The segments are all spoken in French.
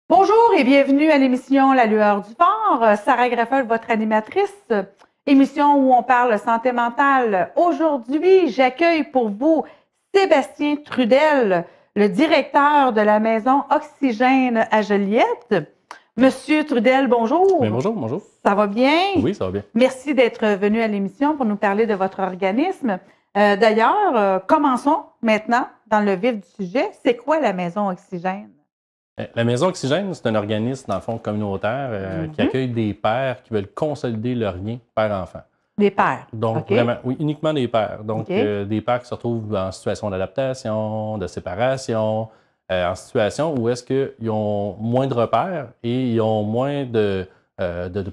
Bonjour et bienvenue à l'émission La Lueur du Fort. Sarah Graffel, votre animatrice, émission où on parle santé mentale. Aujourd'hui, j'accueille pour vous Sébastien Trudel, le directeur de la maison Oxygène à Joliette. Monsieur Trudel, bonjour. Bien, bonjour, bonjour. Ça va bien? Oui, ça va bien. Merci d'être venu à l'émission pour nous parler de votre organisme. D'ailleurs, commençons maintenant dans le vif du sujet. C'est quoi la maison Oxygène? La Maison Oxygène, c'est un organisme, dans le fond, communautaire qui accueille des pères qui veulent consolider leur lien père-enfant. Des pères? Donc, vraiment, oui, uniquement des pères. Donc, des pères qui se retrouvent en situation d'adaptation, de séparation, en situation où est-ce qu'ils ont moins de repères et ils ont moins de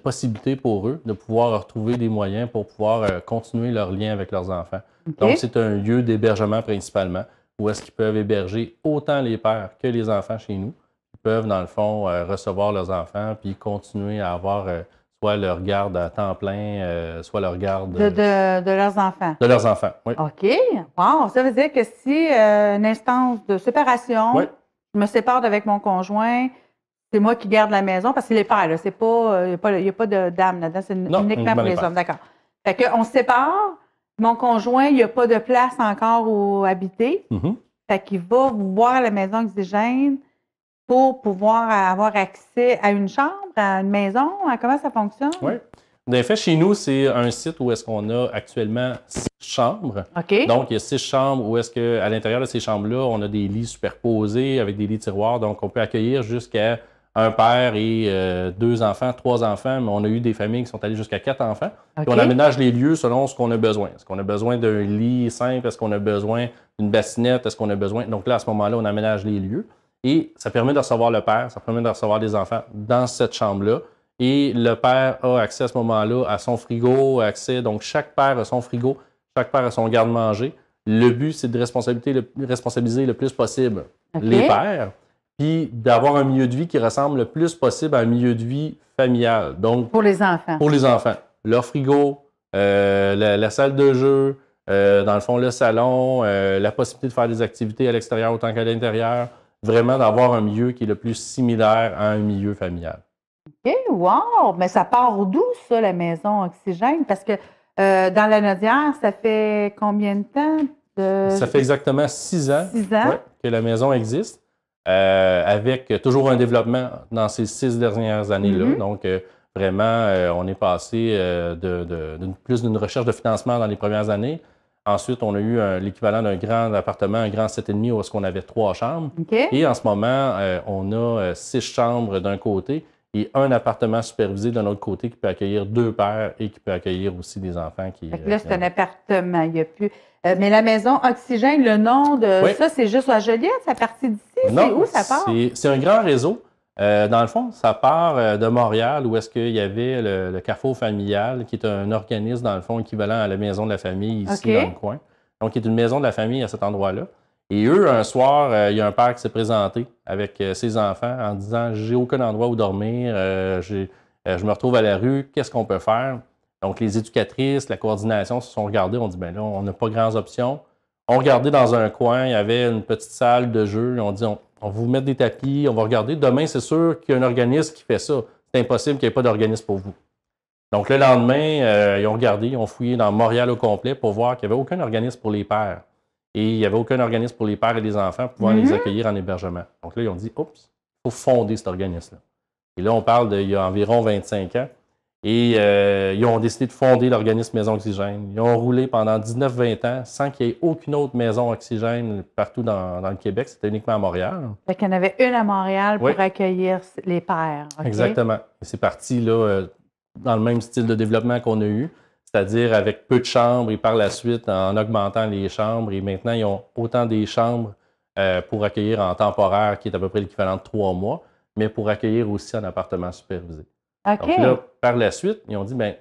possibilités pour eux de pouvoir retrouver des moyens pour pouvoir continuer leur lien avec leurs enfants. Donc, c'est un lieu d'hébergement principalement où est-ce qu'ils peuvent héberger autant les pères que les enfants chez nous. Peuvent, dans le fond, recevoir leurs enfants puis continuer à avoir soit leur garde à temps plein, soit leur garde... De leurs enfants? De leurs enfants, oui. OK. Bon, ça veut dire que si une instance de séparation, je me sépare avec mon conjoint, c'est moi qui garde la maison, parce que les pères, c'est pas, il n'y a pas de dame là-dedans, c'est uniquement pour les hommes. D'accord. Fait qu'on se sépare, mon conjoint, il n'y a pas de place encore où habiter. Fait qu'il va voir la maison Oxygène pour pouvoir avoir accès à une chambre, à une maison? Comment ça fonctionne? Oui. En fait, chez nous, c'est un site où est-ce qu'on a actuellement 6 chambres. Donc, il y a 6 chambres où est-ce qu'à l'intérieur de ces chambres-là, on a des lits superposés avec des lits tiroirs. Donc, on peut accueillir jusqu'à un père et 2 enfants, 3 enfants, mais on a eu des familles qui sont allées jusqu'à 4 enfants. Puis on aménage les lieux selon ce qu'on a besoin. Est-ce qu'on a besoin d'un lit simple? Est-ce qu'on a besoin d'une bassinette? Est-ce qu'on a besoin... Donc là, à ce moment-là, on aménage les lieux. Et ça permet de recevoir le père, ça permet de recevoir des enfants dans cette chambre-là. Et le père a accès à ce moment-là à son frigo, accès. Donc, chaque père a son frigo, chaque père a son garde-manger. Le but, c'est de responsabiliser le plus possible les pères, puis d'avoir un milieu de vie qui ressemble le plus possible à un milieu de vie familial. Donc, pour les enfants. Pour les enfants. Leur frigo, la salle de jeu, dans le fond, le salon, la possibilité de faire des activités à l'extérieur autant qu'à l'intérieur. Vraiment d'avoir un milieu qui est le plus similaire à un milieu familial. OK, wow! Mais ça part d'où, ça, la maison Oxygène? Parce que dans la Nodière, ça fait combien de temps? Ça fait exactement 6 ans, que la maison existe, avec toujours un développement dans ces 6 dernières années-là. Donc, vraiment, on est passé plus d'une recherche de financement dans les premières années. Ensuite, on a eu l'équivalent d'un grand appartement, un grand 7,5 où on avait 3 chambres. Et en ce moment, on a 6 chambres d'un côté et un appartement supervisé d'un autre côté qui peut accueillir 2 pères et qui peut accueillir aussi des enfants. Là, c'est un appartement. Il n'y a plus... mais la maison Oxygène, le nom de ça, c'est juste à Joliette? C'est parti d'ici? C'est où ça part? C'est un grand réseau. Dans le fond, ça part de Montréal où est-ce qu'il y avait le Carrefour familial, qui est un organisme, dans le fond, équivalent à la Maison de la famille ici dans le coin. Donc, qui est une maison de la famille à cet endroit-là. Et eux, un soir, il y a un père qui s'est présenté avec ses enfants en disant « J'ai aucun endroit où dormir, je me retrouve à la rue, qu'est-ce qu'on peut faire? » Donc, les éducatrices, la coordination se sont regardées, on dit « Bien là, on n'a pas grandes options. » On regardait dans un coin, il y avait une petite salle de jeu, et on dit on va vous mettre des tapis, on va regarder. Demain, c'est sûr qu'il y a un organisme qui fait ça. C'est impossible qu'il n'y ait pas d'organisme pour vous. Donc, le lendemain, ils ont regardé, ils ont fouillé dans Montréal au complet pour voir qu'il n'y avait aucun organisme pour les pères. Et il n'y avait aucun organisme pour les pères et les enfants pour pouvoir les accueillir en hébergement. Donc là, ils ont dit, oups, il faut fonder cet organisme-là. Et là, on parle d'il y a environ 25 ans. Et ils ont décidé de fonder l'organisme Maison Oxygène. Ils ont roulé pendant 19-20 ans sans qu'il y ait aucune autre maison Oxygène partout dans le Québec. C'était uniquement à Montréal. Fait qu'il y en avait une à Montréal pour accueillir les pères. Okay? Exactement. Et c'est parti là, dans le même style de développement qu'on a eu, c'est-à-dire avec peu de chambres et par la suite en augmentant les chambres. Et maintenant, ils ont autant des chambres pour accueillir en temporaire, qui est à peu près l'équivalent de 3 mois, mais pour accueillir aussi en appartement supervisé. Okay. Donc là, par la suite, ils ont dit, bien,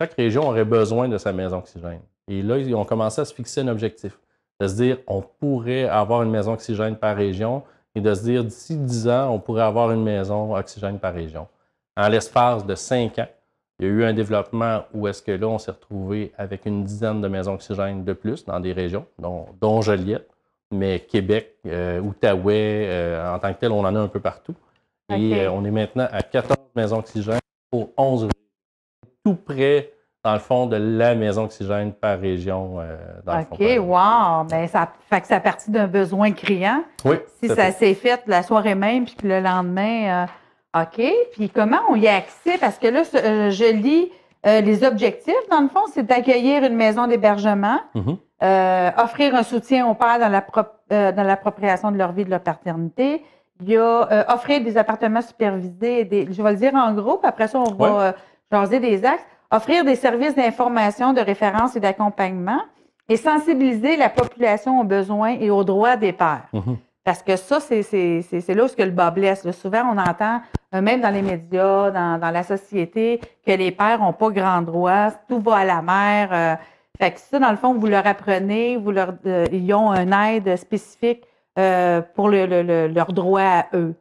chaque région aurait besoin de sa maison oxygène. Et là, ils ont commencé à se fixer un objectif, de se dire on pourrait avoir une maison oxygène par région et de se dire d'ici 10 ans, on pourrait avoir une maison oxygène par région. En l'espace de 5 ans, il y a eu un développement où est-ce que là, on s'est retrouvé avec une dizaine de maisons oxygène de plus dans des régions, dont Joliette, mais Québec, Outaouais, en tant que tel, on en a un peu partout. Et on est maintenant à 14 maisons oxygène pour 11 régions. Tout près, dans le fond, de la maison oxygène par région. Dans le fond, wow! Bien, ça fait que ça partit d'un besoin criant. Oui. Si ça s'est fait la soirée même, puis que le lendemain... OK. Puis comment on y a accès? Parce que là, je lis les objectifs, dans le fond, c'est d'accueillir une maison d'hébergement, offrir un soutien aux pères dans l'appropriation de leur vie, de leur paternité. Il y a offrir des appartements supervisés, je vais le dire en gros, puis après ça, on va jaser des axes. Offrir des services d'information, de référence et d'accompagnement et sensibiliser la population aux besoins et aux droits des pères. Parce que ça, c'est là où le bas blesse. Là, souvent, on entend, même dans les médias, dans la société, que les pères n'ont pas grand droit, tout va à la mère. Fait que ça, dans le fond, vous leur apprenez, ils ont une aide spécifique pour leur droit à eux,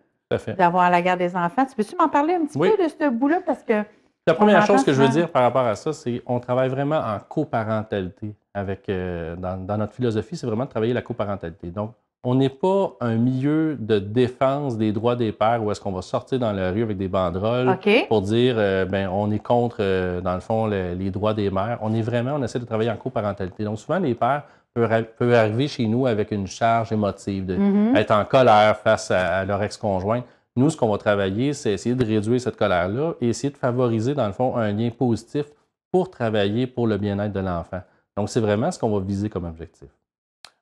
d'avoir la garde des enfants. Tu peux-tu m'en parler un petit peu de ce bout-là? Parce que la première chose que je veux dire par rapport à ça, c'est qu'on travaille vraiment en coparentalité. Dans notre philosophie, c'est vraiment de travailler la coparentalité. Donc, on n'est pas un milieu de défense des droits des pères où est-ce qu'on va sortir dans la rue avec des banderoles pour dire on est contre, dans le fond, les droits des mères. On essaie de travailler en coparentalité. Donc, souvent, les pères peuvent arriver chez nous avec une charge émotive, d'être en colère face à leur ex-conjoint. Nous, ce qu'on va travailler, c'est essayer de réduire cette colère-là et essayer de favoriser, dans le fond, un lien positif pour travailler pour le bien-être de l'enfant. Donc, c'est vraiment ce qu'on va viser comme objectif.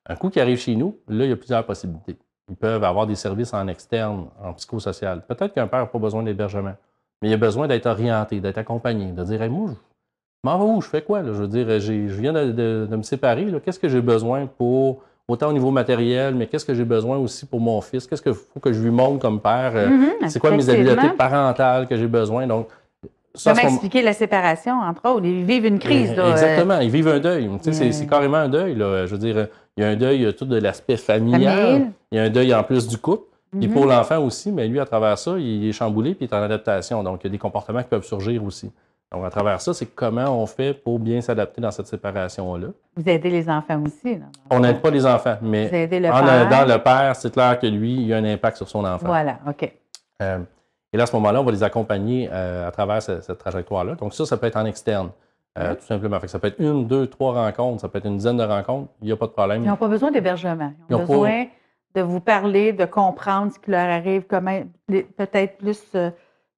Un coup qui arrive chez nous, là, il y a plusieurs possibilités. Ils peuvent avoir des services en externe, en psychosocial. Peut-être qu'un père n'a pas besoin d'hébergement, mais il a besoin d'être orienté, d'être accompagné, de dire hey, moi, je m'en vais où? Je fais quoi? Là? Je veux dire, je viens de me séparer. Qu'est-ce que j'ai besoin pour, autant au niveau matériel, mais qu'est-ce que j'ai besoin aussi pour mon fils? Qu'est-ce qu'il faut que je lui montre comme père? C'est quoi mes habiletés parentales que j'ai besoin? Donc, comment expliquer la séparation, entre autres? Ils vivent une crise. Là, exactement, ils vivent un deuil. C'est carrément un deuil. Là. Je veux dire, il y a un deuil tout de l'aspect familial. Il y a un deuil en plus du couple. Puis pour l'enfant aussi, mais lui, à travers ça, il est chamboulé puis il est en adaptation. Donc, il y a des comportements qui peuvent surgir aussi. Donc, à travers ça, c'est comment on fait pour bien s'adapter dans cette séparation-là. Vous aidez les enfants aussi. Là, on n'aide pas les enfants, mais vous aidez le en aidant le père, c'est clair que lui, il y a un impact sur son enfant. Voilà, OK. Et là, à ce moment-là, on va les accompagner à travers cette trajectoire-là. Donc, ça peut être en externe, tout simplement. Fait que ça peut être 1, 2, 3 rencontres, ça peut être une dizaine de rencontres, il n'y a pas de problème. Ils n'ont pas besoin d'hébergement. Ils ont besoin de vous parler, de comprendre ce qui leur arrive, comment peut-être plus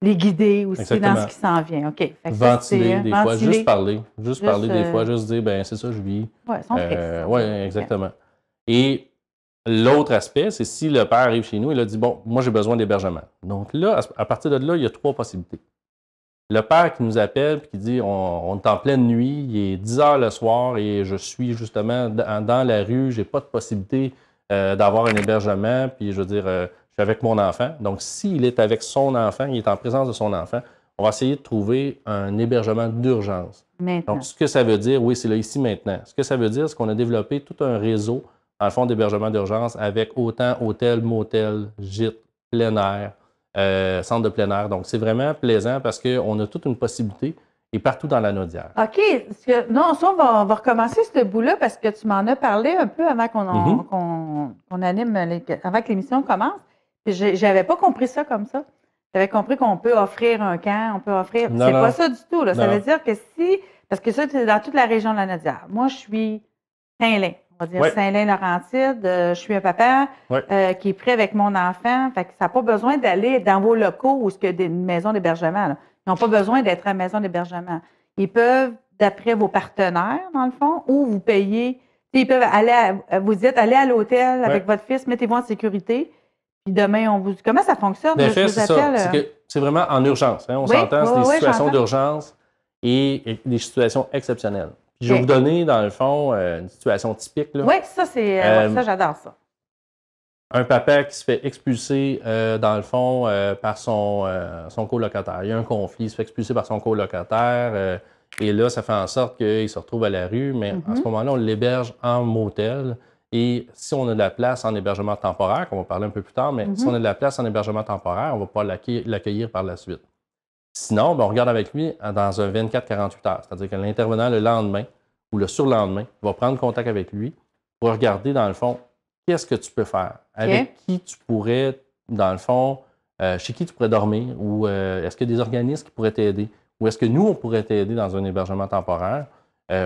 les guider aussi dans ce qui s'en vient. OK. Fait que ventiler des fois, juste parler. Juste parler des fois, juste dire, ben c'est ça, je vis. Oui, ils sont tristes. Oui, exactement. Et l'autre aspect, c'est si le père arrive chez nous, il a dit, bon, moi j'ai besoin d'hébergement. Donc là, à partir de là, il y a 3 possibilités. Le père qui nous appelle et qui dit, on est en pleine nuit, il est 10 heures le soir et je suis justement dans la rue, j'ai pas de possibilité d'avoir un hébergement, puis je veux dire, je suis avec mon enfant. Donc, s'il est avec son enfant, il est en présence de son enfant, on va essayer de trouver un hébergement d'urgence. Donc, ce que ça veut dire, oui, c'est là, ici, maintenant. Ce que ça veut dire, c'est qu'on a développé tout un réseau, dans le fond, d'hébergement d'urgence avec autant hôtel, motel, gîte, plein air, centre de plein air. Donc, c'est vraiment plaisant parce qu'on a toute une possibilité et partout dans la Naudière. OK. Non, ça, on va recommencer ce bout-là parce que tu m'en as parlé un peu avant qu'on anime, avant que l'émission commence. Je n'avais pas compris ça comme ça. J'avais compris qu'on peut offrir un camp, on peut offrir... C'est pas ça du tout. Là. Ça veut dire que parce que ça, c'est dans toute la région de la Naudière. Moi, je suis Saint-Lin. On va dire Saint-Lin-Laurentide. Je suis un papa qui est prêt avec mon enfant. Fait que ça n'a pas besoin d'aller dans vos locaux où il y a une maison d'hébergement. Là. Ils n'ont pas besoin d'être à la maison d'hébergement. Ils peuvent, d'après vos partenaires, dans le fond, ou vous payer. Ils peuvent aller vous dites, allez à l'hôtel avec votre fils, mettez-vous en sécurité. Puis demain, on vous dit. Comment ça fonctionne? C'est ça. C'est vraiment en urgence. Hein? On s'entend, c'est des situations d'urgence et des situations exceptionnelles. Puis je vais vous donner, dans le fond, une situation typique. Oui, ça, ça, j'adore ça. Un papa qui se fait expulser, dans le fond, par son colocataire. Il y a un conflit, il se fait expulser par son colocataire. Et là, ça fait en sorte qu'il se retrouve à la rue, mais à ce moment-là, on l'héberge en motel. Et si on a de la place en hébergement temporaire, qu'on va parler un peu plus tard, mais si on a de la place en hébergement temporaire, on va pouvoir l'accueillir par la suite. Sinon, on regarde avec lui dans un 24-48 heures. C'est-à-dire que l'intervenant, le lendemain ou le surlendemain, va prendre contact avec lui pour regarder, dans le fond, qu'est-ce que tu peux faire? Avec qui tu pourrais, dans le fond, chez qui tu pourrais dormir? Ou est-ce qu'il y a des organismes qui pourraient t'aider? Ou est-ce que nous, on pourrait t'aider dans un hébergement temporaire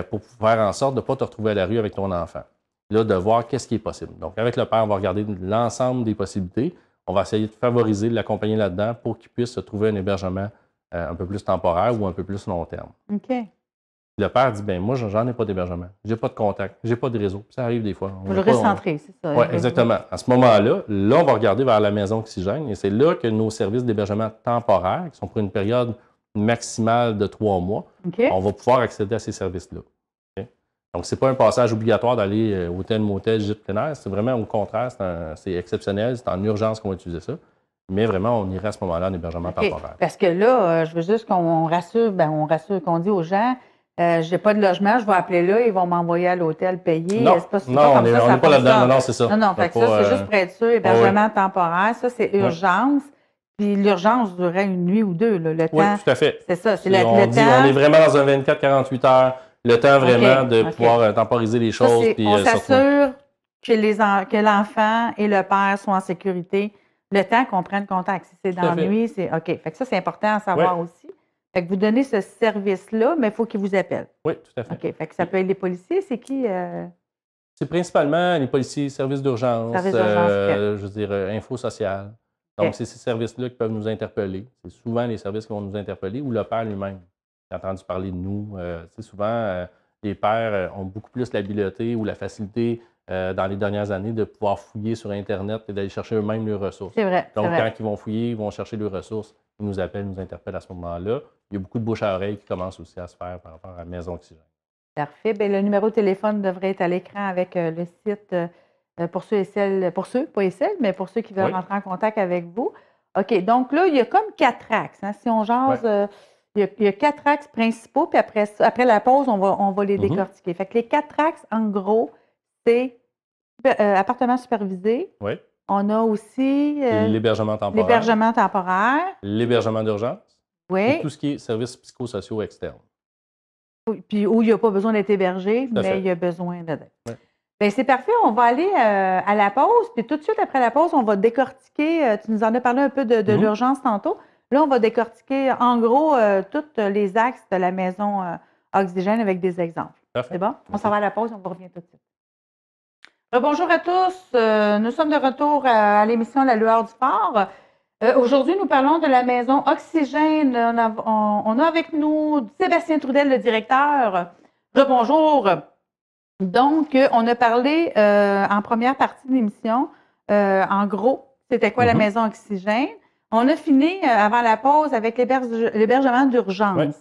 pour faire en sorte de ne pas te retrouver à la rue avec ton enfant? Là, de voir qu'est-ce qui est possible. Donc, avec le père, on va regarder l'ensemble des possibilités. On va essayer de favoriser, de l'accompagner là-dedans pour qu'il puisse se trouver un hébergement un peu plus temporaire ou un peu plus long terme. OK. Le père dit, bien, moi, j'en ai pas d'hébergement. J'ai pas de contact. J'ai pas de réseau. Ça arrive des fois. Vous le recentrez, c'est ça. Oui, exactement. À ce moment-là, on va regarder vers la maison Oxygène et c'est là que nos services d'hébergement temporaire, qui sont pour une période maximale de 3 mois, on va pouvoir accéder à ces services-là. Okay? Donc, ce n'est pas un passage obligatoire d'aller hôtel, motel, gîte plein air. C'est vraiment au contraire, c'est exceptionnel. C'est en urgence qu'on va utiliser ça. Mais vraiment, on irait à ce moment-là en hébergement temporaire. Parce que là, je veux juste qu'on rassure, qu'on dit aux gens, je n'ai pas de logement, je vais appeler là, ils vont m'envoyer à l'hôtel payer. Non, on n'est pas là-dedans. Non, c'est ça. Non, fait que ça, c'est juste pour être sûr, hébergement temporaire, ça, c'est urgence. Puis l'urgence durerait une nuit ou deux, là, le temps. Oui, tout à fait. C'est ça, c'est le temps. On est vraiment dans un 24-48 heures, le temps vraiment de pouvoir temporiser les choses. Ça, on s'assure que l'enfant et le père sont en sécurité. Le temps qu'on prenne contact. Si c'est dans la nuit, c'est OK. Fait que ça, c'est important à savoir aussi. Fait que vous donnez ce service-là, mais il faut qu'ils vous appellent. Oui, tout à fait. OK. Fait que ça peut être les policiers. C'est qui? C'est principalement les policiers, services d'urgence, je veux dire, info sociale. Donc, c'est ces services-là qui peuvent nous interpeller. C'est souvent les services qui vont nous interpeller ou le père lui-même. J'ai entendu parler de nous. Souvent, les pères ont beaucoup plus l'habileté ou la facilité dans les dernières années de pouvoir fouiller sur Internet et d'aller chercher eux-mêmes leurs ressources. C'est vrai. Donc, quand ils vont fouiller, ils vont chercher leurs ressources, ils nous appellent, nous interpellent à ce moment-là. Il y a beaucoup de bouche à oreille qui commencent aussi à se faire par rapport à la Maison Oxygène. Parfait. Bien, le numéro de téléphone devrait être à l'écran avec le site pour ceux et celles, pas et celles, mais pour ceux qui veulent rentrer en contact avec vous. OK. Donc là, il y a comme 4 axes. Hein. Si on jase, il y a 4 axes principaux, puis après la pause, on va les décortiquer. Fait que les 4 axes, en gros, c'est appartement supervisé. Oui. On a aussi l'hébergement temporaire. L'hébergement d'urgence. Oui. Et tout ce qui est services psychosociaux externes. Puis où il n'y a pas besoin d'être hébergé, mais il y a besoin d'être. Oui. Bien, c'est parfait. On va aller à la pause. Puis tout de suite après la pause, on va décortiquer. Tu nous en as parlé un peu de l'urgence tantôt. Là, on va décortiquer en gros tous les axes de la maison Oxygène avec des exemples. C'est bon? On s'en va à la pause et on revient tout de suite. Bonjour à tous. Nous sommes de retour à l'émission La Lueur du Phare. Aujourd'hui, nous parlons de la maison Oxygène. On a avec nous Sébastien Trudel, le directeur. Rebonjour. Donc, on a parlé en première partie de l'émission, en gros, c'était quoi la maison Oxygène. On a fini avant la pause avec l'hébergement d'urgence.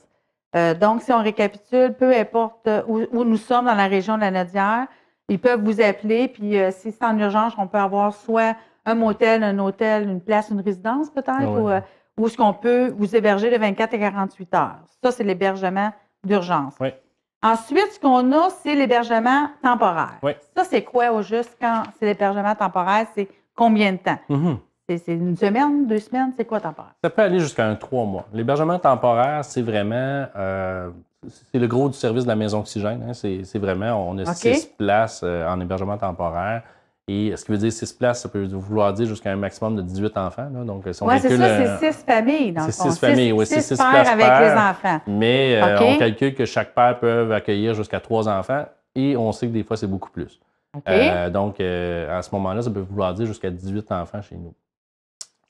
Donc, si on récapitule, peu importe où nous sommes dans la région de la Nodière, ils peuvent vous appeler, puis si c'est en urgence, on peut avoir soit un motel, un hôtel, une place, une résidence peut-être, ou est-ce qu'on peut vous héberger de 24 à 48 heures. Ça, c'est l'hébergement d'urgence. Ensuite, ce qu'on a, c'est l'hébergement temporaire. Ça, c'est quoi au juste quand c'est l'hébergement temporaire? C'est combien de temps? C'est une semaine, 2 semaines? C'est quoi temporaire? Ça peut aller jusqu'à 3 mois. L'hébergement temporaire, c'est vraiment... c'est le gros du service de la Maison Oxygène. Hein. C'est vraiment... On a 6 places en hébergement temporaire. Et ce qui veut dire 6 places, ça peut vouloir dire jusqu'à un maximum de 18 enfants. Là. Donc, si on calcule, c'est 6 familles. C'est 6 familles, oui. C'est 6 places avec les enfants. Mais on calcule que chaque père peut accueillir jusqu'à 3 enfants et on sait que des fois, c'est beaucoup plus. Donc, à ce moment-là, ça peut vouloir dire jusqu'à 18 enfants chez nous.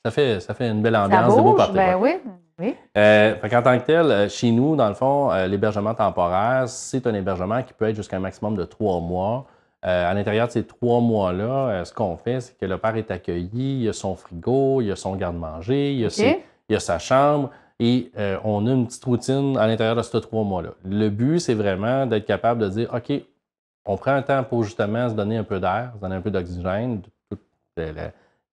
Ça fait une belle ambiance, c'est beau partout. Ben oui. En tant que tel, chez nous, dans le fond, l'hébergement temporaire, c'est un hébergement qui peut être jusqu'à un maximum de 3 mois. À l'intérieur de ces 3 mois-là, ce qu'on fait, c'est que le père est accueilli, il a son frigo, il a son garde-manger, il a sa chambre et on a une petite routine à l'intérieur de ces 3 mois-là. Le but, c'est vraiment d'être capable de dire, OK, on prend un temps pour justement se donner un peu d'air, se donner un peu d'oxygène,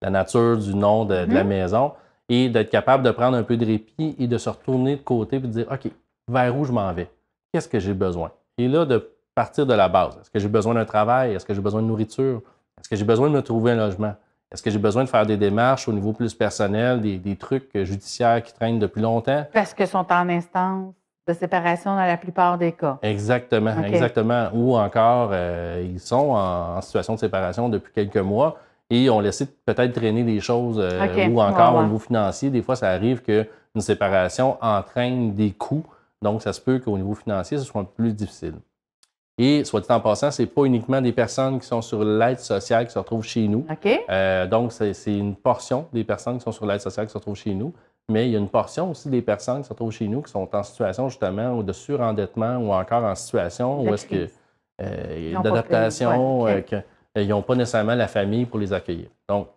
la nature du nom de la maison et d'être capable de prendre un peu de répit et de se retourner de côté et de dire, OK, vers où je m'en vais? qu'est-ce que j'ai besoin? Et là, de partir de la base. Est-ce que j'ai besoin d'un travail? Est-ce que j'ai besoin de nourriture? Est-ce que j'ai besoin de me trouver un logement? Est-ce que j'ai besoin de faire des démarches au niveau plus personnel, des trucs judiciaires qui traînent depuis longtemps? Parce qu'ils sont en instance de séparation dans la plupart des cas. Exactement, OK. exactement. Ou encore, ils sont en situation de séparation depuis quelques mois et ont laissé peut-être traîner des choses OK. ou encore au Ouais. niveau financier. Des fois, ça arrive qu'une séparation entraîne des coûts. Donc, ça se peut qu'au niveau financier, ce soit un peu plus difficile. Et, soit dit en passant, ce n'est pas uniquement des personnes qui sont sur l'aide sociale qui se retrouvent chez nous. OK. Donc, c'est une portion des personnes qui sont sur l'aide sociale qui se retrouvent chez nous, mais il y a une portion aussi des personnes qui se retrouvent chez nous qui sont en situation justement de surendettement ou encore en situation où est-ce que d'adaptation, qu'ils n'ont pas nécessairement la famille pour les accueillir. Donc,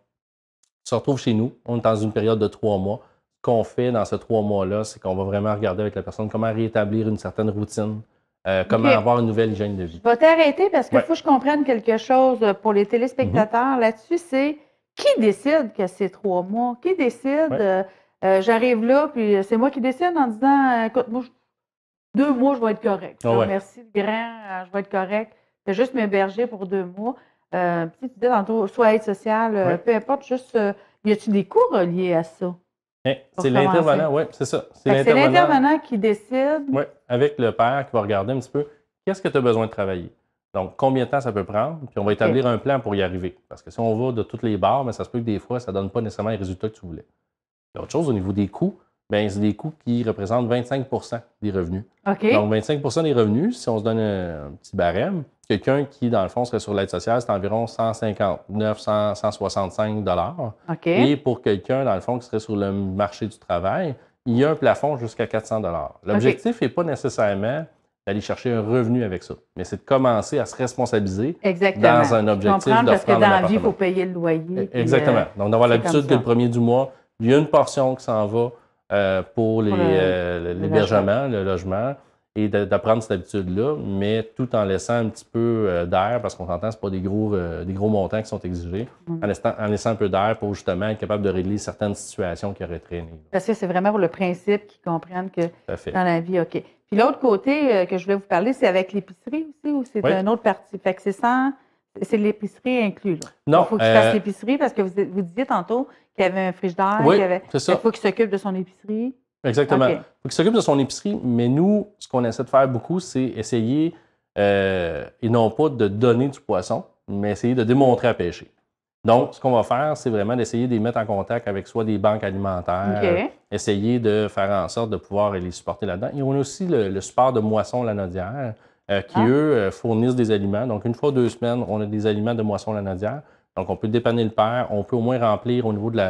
ils se retrouvent chez nous, on est dans une période de 3 mois. Ce qu'on fait dans ces 3 mois-là, c'est qu'on va vraiment regarder avec la personne comment rétablir une certaine routine. Comment avoir une nouvelle hygiène de vie. Je vais t'arrêter parce qu'il faut que je comprenne quelque chose pour les téléspectateurs là-dessus. C'est qui décide que c'est 3 mois? Qui décide? J'arrive là, puis c'est moi qui décide en disant écoute, moi, 2 mois, je vais être correct. Merci, le grand, je vais être correct. Je vais juste m'héberger pour 2 mois. Puis tu dis tantôt, soit aide sociale, peu importe, juste y a-t-il des coûts reliés à ça? C'est l'intervenant, oui, c'est ça. C'est l'intervenant qui décide. Oui, avec le père qui va regarder un petit peu qu'est-ce que tu as besoin de travailler. Donc, combien de temps ça peut prendre, puis on va établir un plan pour y arriver. Parce que si on va de toutes les barres, mais ça se peut que des fois, ça ne donne pas nécessairement les résultats que tu voulais. L'autre chose, au niveau des coûts, c'est des coûts qui représentent 25 des revenus. OK. Donc, 25 des revenus, si on se donne un petit barème, quelqu'un qui, dans le fond, serait sur l'aide sociale, c'est environ 159, 165 OK. Et pour quelqu'un, dans le fond, qui serait sur le marché du travail, il y a un plafond jusqu'à 400 L'objectif n'est pas nécessairement d'aller chercher un revenu avec ça, mais c'est de commencer à se responsabiliser dans un objectif de parce que dans la vie, il faut payer le loyer. Exactement. Donc, d'avoir l'habitude que le premier du mois, il y a une portion qui s'en va pour l'hébergement, le logement, et d'apprendre cette habitude-là, mais tout en laissant un petit peu d'air, parce qu'on s'entend, ce n'est pas des gros montants qui sont exigés, en laissant un peu d'air pour justement être capable de régler certaines situations qui auraient traîné. Parce que c'est vraiment pour le principe qu'ils comprennent que dans la vie, OK. Puis l'autre côté que je voulais vous parler, c'est avec l'épicerie aussi, ou c'est une autre partie? Fait que c'est l'épicerie inclus, là. Non. Il faut qu'il fasse l'épicerie parce que vous disiez tantôt qu'il y avait un frigidaire, c'est ça. Il faut qu'il s'occupe de son épicerie. Exactement. Il faut qu'il s'occupe de son épicerie, mais nous, ce qu'on essaie de faire beaucoup, c'est essayer, et non pas de donner du poisson, mais essayer de démontrer à pêcher. Donc, ce qu'on va faire, c'est vraiment d'essayer de les mettre en contact avec soit des banques alimentaires, essayer de faire en sorte de pouvoir les supporter là-dedans. Et on a aussi le support de Moisson Lanaudière, qui, eux, fournissent des aliments. Donc, une fois 2 semaines, on a des aliments de Moisson Lanaudière. Donc, on peut dépanner le père, on peut au moins remplir au niveau de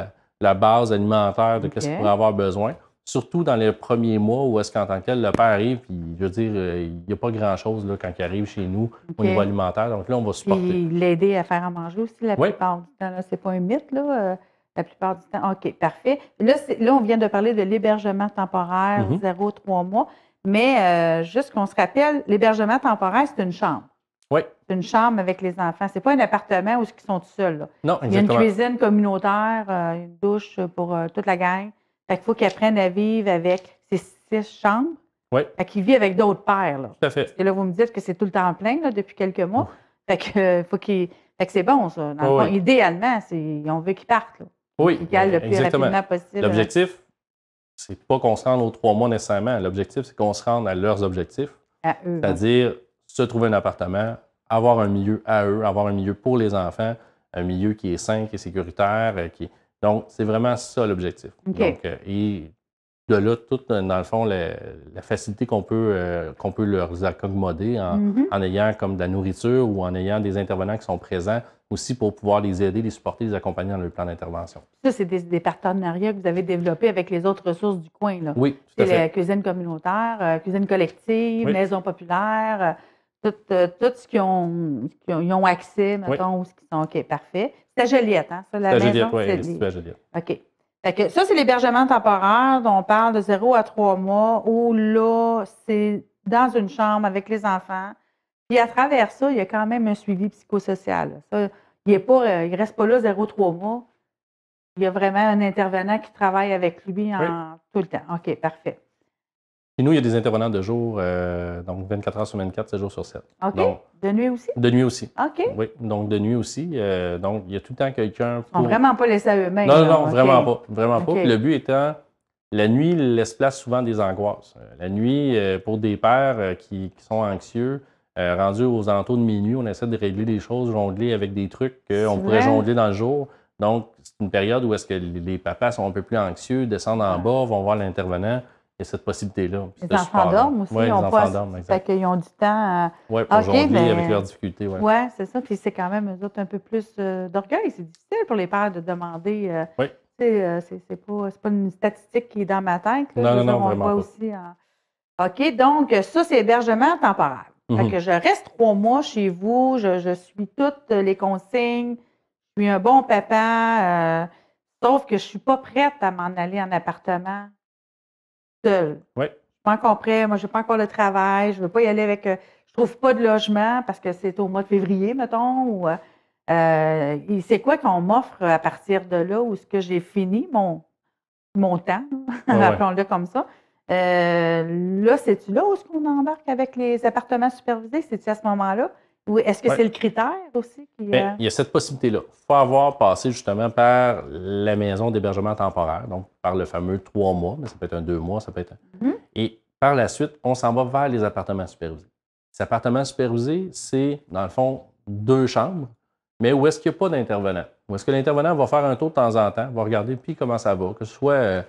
la base alimentaire de ce qu'il pourrait avoir besoin. Surtout dans les premiers mois où est-ce qu'en tant que tel, le père arrive, puis je veux dire, il n'y a pas grand-chose là, quand il arrive chez nous au niveau alimentaire. Donc là, on va supporter. Puis l'aider à faire à manger aussi la plupart du temps. Ce n'est pas un mythe, là, la plupart du temps. OK, parfait. Là, on vient de parler de l'hébergement temporaire, 0-3 mois. Mais juste qu'on se rappelle, l'hébergement temporaire, c'est une chambre. Oui. C'est une chambre avec les enfants. Ce n'est pas un appartement où ils sont tout seuls. Là. Non, exactement. Il y a une cuisine communautaire, une douche pour toute la gang. Fait qu'il faut qu'ils apprennent à vivre avec ces 6 chambres. Oui. Fait qu'ils vivent avec d'autres pères. Là. Tout à fait. Et là, vous me dites que c'est tout le temps plein là, depuis quelques mois. Fait que, fait que c'est bon, ça. Dans le fond, idéalement, on veut qu'ils partent. Là. Oui, le plus rapidement possible. L'objectif, c'est pas qu'on se rende aux 3 mois nécessairement. L'objectif, c'est qu'on se rende à leurs objectifs. À eux. C'est-à-dire se trouver un appartement, avoir un milieu à eux, avoir un milieu pour les enfants, un milieu qui est sain, qui est sécuritaire, Donc, c'est vraiment ça l'objectif. Donc, et de là, tout, dans le fond, la facilité qu'on peut leur accommoder en ayant comme de la nourriture ou en ayant des intervenants qui sont présents aussi pour pouvoir les aider, les supporter, les accompagner dans leur plan d'intervention. Ça, c'est des partenariats que vous avez développés avec les autres ressources du coin. Là. Oui, tout à fait. La cuisine communautaire, cuisine collective, maison populaire, tout ce qu'ils ont accès, mettons, où ce qu'ils sont. OK, parfait. C'est à Joliette, hein? Ça, la maison, Joliette, oui, c'est à Joliette. OK. Fait que ça, c'est l'hébergement temporaire dont on parle de 0 à 3 mois, où là, c'est dans une chambre avec les enfants. Puis à travers ça, il y a quand même un suivi psychosocial. Ça, il ne reste pas là 0-3 mois. Il y a vraiment un intervenant qui travaille avec lui tout le temps. OK, parfait. Chez nous, il y a des intervenants de jour, donc 24 heures sur 24, 7 jours sur 7. OK. Donc, de nuit aussi? De nuit aussi. OK. Oui, donc de nuit aussi. Donc, il y a tout le temps quelqu'un Ils ne sont vraiment pas laissés à eux-mêmes. Non, non, vraiment pas. Vraiment pas. Okay. Puis le but étant, la nuit laisse place souvent des angoisses. La nuit, pour des pères qui sont anxieux, rendus aux alentours de minuit, on essaie de régler des choses, jongler avec des trucs qu'on pourrait jongler dans le jour. Donc, c'est une période où est-ce que les papas sont un peu plus anxieux, descendent en bas, vont voir l'intervenant. Il y a cette possibilité-là. Les enfants dorment aussi. Oui, les enfants dorment, exact. Fait qu'ils ont du temps. Oui, pour jongler avec leurs difficultés. Oui, ouais, c'est ça. Puis c'est quand même, eux autres, un peu plus d'orgueil. C'est difficile pour les pères de demander. Oui. C'est pas une statistique qui est dans ma tête. Là. Non, on vraiment pas. Aussi OK, donc ça, c'est hébergement temporaire. Fait que je reste 3 mois chez vous, je suis toutes les consignes, je suis un bon papa, sauf que je ne suis pas prête à m'en aller en appartement seule. Oui. Je ne suis pas encore prête, moi, je n'ai pas encore le travail, je ne veux pas y aller avec. Je ne trouve pas de logement parce que c'est au mois de février, mettons. Ou, c'est quoi qu'on m'offre à partir de là où est-ce que j'ai fini mon temps, appelons-le comme ça. Là, c'est-tu là où est-ce qu'on embarque avec les appartements supervisés? C'est-tu à ce moment-là? Ou est-ce que c'est le critère aussi? Il y a cette possibilité-là. Il faut avoir passé justement par la maison d'hébergement temporaire, donc par le fameux 3 mois, mais ça peut être un 2 mois, ça peut être un... Et par la suite, on s'en va vers les appartements supervisés. Ces appartements supervisés, c'est, dans le fond, 2 chambres, mais où est-ce qu'il n'y a pas d'intervenant? Où est-ce que l'intervenant va faire un tour de temps en temps, va regarder puis comment ça va, que ce soit...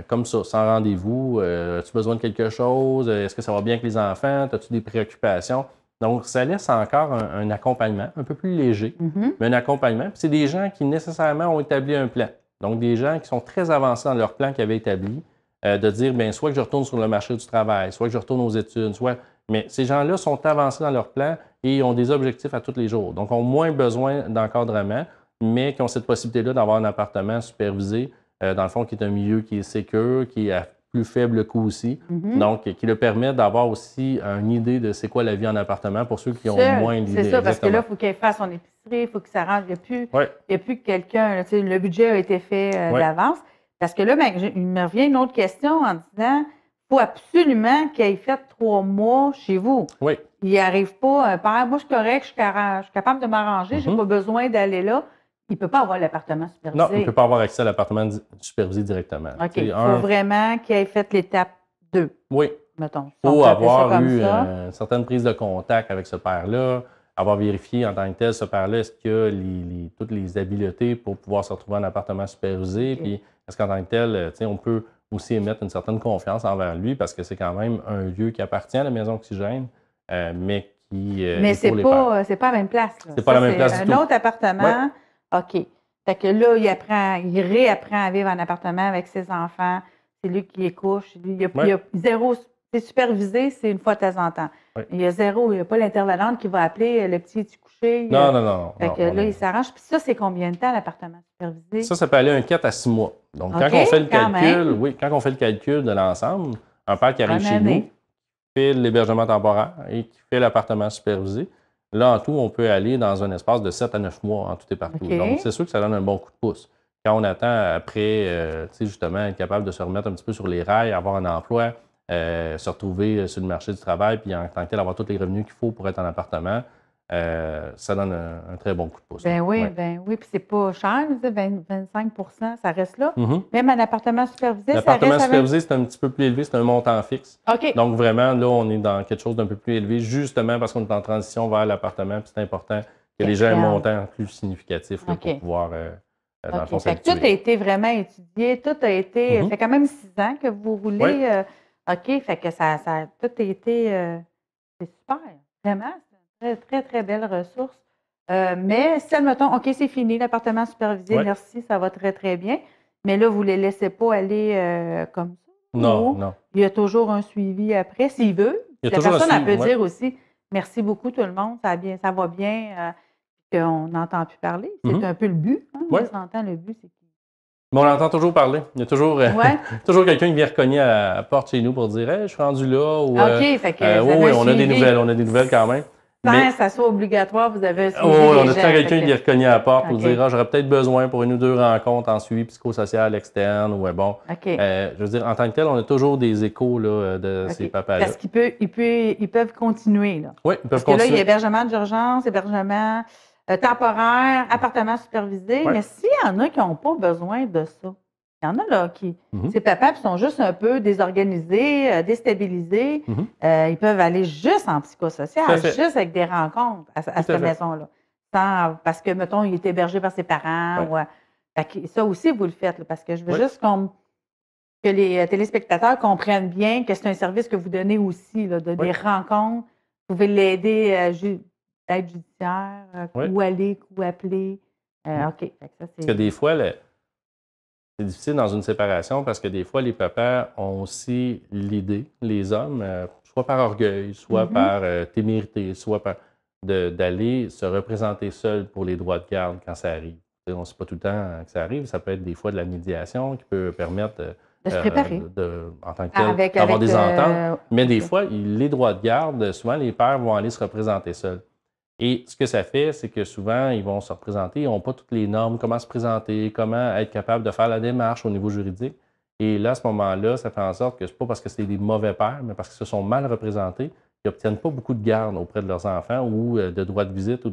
comme ça, sans rendez-vous, as-tu besoin de quelque chose? Est-ce que ça va bien avec les enfants? As-tu des préoccupations? Donc, ça laisse encore un accompagnement un peu plus léger, mais un accompagnement. Puis c'est des gens qui nécessairement ont établi un plan. Donc, des gens qui sont très avancés dans leur plan qu'ils avaient établi, de dire, bien, soit que je retourne sur le marché du travail, soit que je retourne aux études, soit... Mais ces gens-là sont avancés dans leur plan et ont des objectifs à tous les jours. Donc, ont moins besoin d'encadrement, mais qui ont cette possibilité-là d'avoir un appartement supervisé, dans le fond, qui est un milieu qui est sécure, qui est à plus faible coût aussi. Donc, qui le permet d'avoir aussi une idée de c'est quoi la vie en appartement pour ceux qui ont moins d'idées. C'est ça, parce que là, il faut qu'il fasse son épicerie, il faut qu'il s'arrange. Il n'y a plus quelqu'un. Le budget a été fait d'avance. Parce que là, il me revient une autre question en disant il faut absolument qu'il ait fait 3 mois chez vous. Oui. Il n'arrive pas, moi, je suis correct, je suis capable de m'arranger, je n'ai pas besoin d'aller là. Il ne peut pas avoir l'appartement supervisé. Non, il ne peut pas avoir accès à l'appartement supervisé directement. OK. Il faut vraiment qu'il ait fait l'étape 2. Oui. Mettons. Il faut avoir eu une certaine prise de contact avec ce père-là, avoir vérifié en tant que tel, ce père-là, est-ce qu'il a toutes les habiletés pour pouvoir se retrouver en appartement supervisé, puis est-ce qu'en tant que tel, on peut aussi émettre une certaine confiance envers lui, parce que c'est quand même un lieu qui appartient à la Maison Oxygène, mais qui mais c'est pas la même place. C'est pas la même place du tout. Un autre appartement... OK. Fait que là, il réapprend à vivre en appartement avec ses enfants. C'est lui qui les couche. Il y a zéro. C'est supervisé, c'est une fois de temps en temps. Il y a zéro. Il n'y a pas l'intervenante qui va appeler le petit est-tu couché. Non. Fait que là, il s'arrange. Puis ça, c'est combien de temps l'appartement supervisé? Ça peut aller un 4 à 6 mois. Donc, quand on fait le calcul, quand on fait le calcul de l'ensemble, un père qui arrive chez nous, qui fait l'hébergement temporaire et qui fait l'appartement supervisé, là, en tout, on peut aller dans un espace de 7 à 9 mois en tout et partout. Donc, c'est sûr que ça donne un bon coup de pouce. Quand on attend après, justement, être capable de se remettre un petit peu sur les rails, avoir un emploi, se retrouver sur le marché du travail, puis en tant que tel, avoir tous les revenus qu'il faut pour être en appartement, ça donne un très bon coup de pouce. Ben oui, puis c'est pas cher, 25 ça reste là. Même un appartement supervisé, l'appartement supervisé, c'est un petit peu plus élevé, c'est un montant fixe. Donc vraiment, là, on est dans quelque chose d'un peu plus élevé, justement parce qu'on est en transition vers l'appartement, puis c'est important que les gens aient un montant plus significatif là, pour pouvoir, dans le fond, s'habituer. Tout a été vraiment étudié, tout a été... Ça fait quand même 6 ans que vous roulez. OK, fait que ça tout a été... c'est super, vraiment. Très, très, très belle ressource. Mais si, admettons, OK, c'est fini, l'appartement supervisé, merci, ça va très, très bien. Mais là, vous ne les laissez pas aller comme ça? Non. Il y a toujours un suivi après, s'il veut. La personne, elle peut dire aussi, merci beaucoup tout le monde, ça va bien, qu'on n'entend plus parler. C'est un peu le but. On s'entend, le but, c'est mais on entend toujours parler. Il y a toujours, toujours quelqu'un qui vient recogner à la porte chez nous pour dire hey, je suis rendu là. Ou, OK, fait que on a des nouvelles quand même. Sans que ça soit obligatoire, vous avez un suivi on a des tout gens, quelqu'un qui est reconnu à la porte pour OK. dire j'aurais peut-être besoin pour une ou deux rencontres en suivi psychosocial externe ou bon. OK. Je veux dire, en tant que tel, on a toujours des échos là, de ces papas-là. Parce qu'ils peuvent continuer. Là. Oui, ils peuvent Parce que là, il y continuer. a hébergement d'urgence, hébergement temporaire, appartement supervisé. Ouais. Mais s'il y en a qui n'ont pas besoin de ça, il y en a là qui, Mhm. ces papas qui sont juste un peu désorganisés, déstabilisés, Mhm. ils peuvent aller juste en Tout à psychosocial, fait. juste avec des rencontres à Tout à cette fait. maison-là. Parce que, mettons, il est hébergé par ses parents. Ouais. Ça aussi, vous le faites, là, parce que je veux Ouais. juste que les téléspectateurs comprennent bien que c'est un service que vous donnez aussi, là, des rencontres. Vous pouvez l'aider à l'aide judiciaire, où aller, où appeler. OK. Fait que ça, Parce que des fois, c'est difficile dans une séparation parce que des fois, les papas ont aussi l'idée, les hommes, soit par orgueil, soit par témérité, soit par d'aller se représenter seul pour les droits de garde quand ça arrive. On ne sait pas tout le temps que ça arrive. Ça peut être des fois de la médiation qui peut permettre de se préparer. En tant que tel, d'avoir des ententes. Mais des OK. fois, les droits de garde, souvent, les pères vont aller se représenter seuls. Et ce que ça fait, c'est que souvent, ils vont se représenter, ils n'ont pas toutes les normes, comment se présenter, comment être capable de faire la démarche au niveau juridique. Et là, à ce moment-là, ça fait en sorte que ce n'est pas parce que c'est des mauvais pères, mais parce qu'ils se sont mal représentés, ils n'obtiennent pas beaucoup de garde auprès de leurs enfants ou de droits de visite.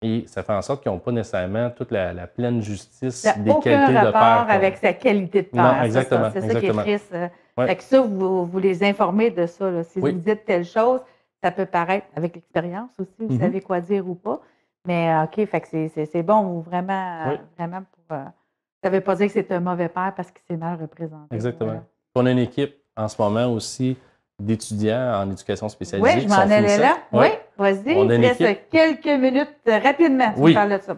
Et ça fait en sorte qu'ils n'ont pas nécessairement toute la pleine justice des qualités de père. Ça n'a aucun rapport avec sa qualité de père. Non, exactement. C'est ça qui est triste. Ouais. Fait que ça, vous les informez de ça. Là. Si vous dites telle chose, ça peut paraître, avec l'expérience aussi, vous savez quoi dire ou pas. Mais OK, fait que c'est bon, vraiment pour... ça ne veut pas dire que c'est un mauvais père parce qu'il s'est mal représenté. Exactement. Voilà. On a une équipe en ce moment aussi d'étudiants en éducation spécialisée. Oui, je m'en allais là. Oui, vas-y. Il te reste quelques minutes rapidement. Tu me parles de ça.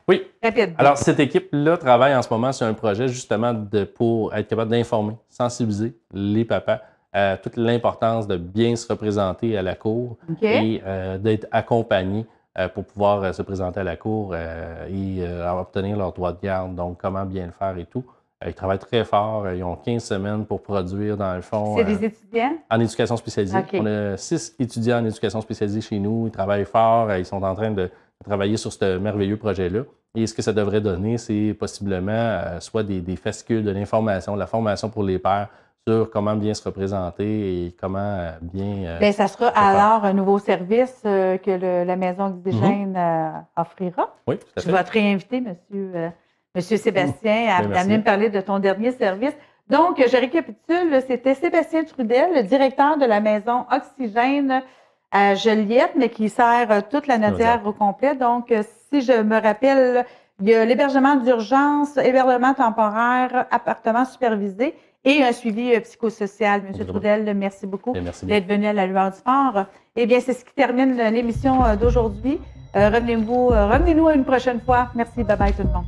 Oui. Rapide. Alors, cette équipe-là travaille en ce moment sur un projet justement pour être capable d'informer, sensibiliser les papas à toute l'importance de bien se représenter à la cour et d'être accompagnés pour pouvoir se présenter à la cour et obtenir leur droit de garde. Donc, comment bien le faire et tout. Ils travaillent très fort. Ils ont 15 semaines pour produire, dans le fond. C'est des étudiants? En éducation spécialisée. Okay. On a 6 étudiants en éducation spécialisée chez nous. Ils travaillent fort. Ils sont en train de travailler sur ce merveilleux projet-là. Et ce que ça devrait donner, c'est possiblement soit des fascicules de l'information, de la formation pour les pères sur comment bien se représenter et comment bien... Bien, ça sera alors un nouveau service que la Maison Oxygène offrira. Oui, tout à fait. Je vais te réinviter, Monsieur Sébastien, à venir me parler de ton dernier service. Donc, je récapitule, c'était Sébastien Trudel, le directeur de la Maison Oxygène à Joliette, mais qui sert toute la Nodière au complet. Donc, si je me rappelle, il y a l'hébergement d'urgence, hébergement temporaire, appartement supervisé et un suivi psychosocial. Monsieur Trudel, merci beaucoup d'être venu à la Lueur du Fort. Eh bien, c'est ce qui termine l'émission d'aujourd'hui. Revenez-nous une prochaine fois. Merci. Bye-bye tout le monde.